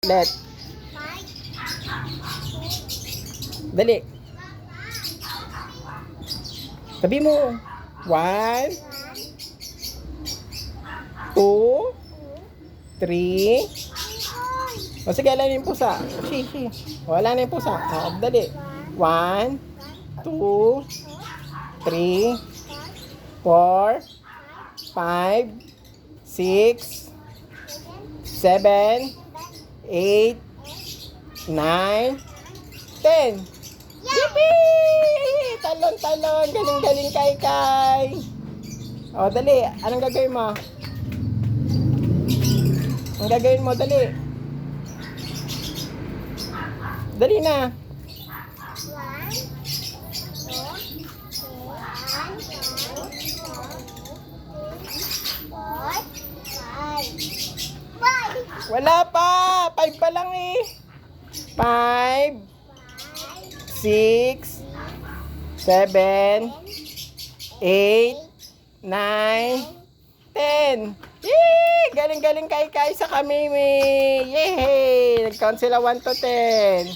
Ulit. Dali. Sabi mo. 1, 2, 3. O sige, wala na yung pusa. Shishi. Wala na yung pusa. O, dali. 1, 2, 3, 4, 5, 6, 7, 8, 9, 10. Yippee! Talon-talon. Galing-galing kay. O, dali. Anong gagawin mo? Ang gagawin mo, dali. Dali na. 1, 2, 3, 4, 5. Wala pa. 5 pa lang eh. 5, 6, 7, 8, 9, 10. Yay! Galing-galing kay sa kami. Yay! Nag-count sila 1 to 10.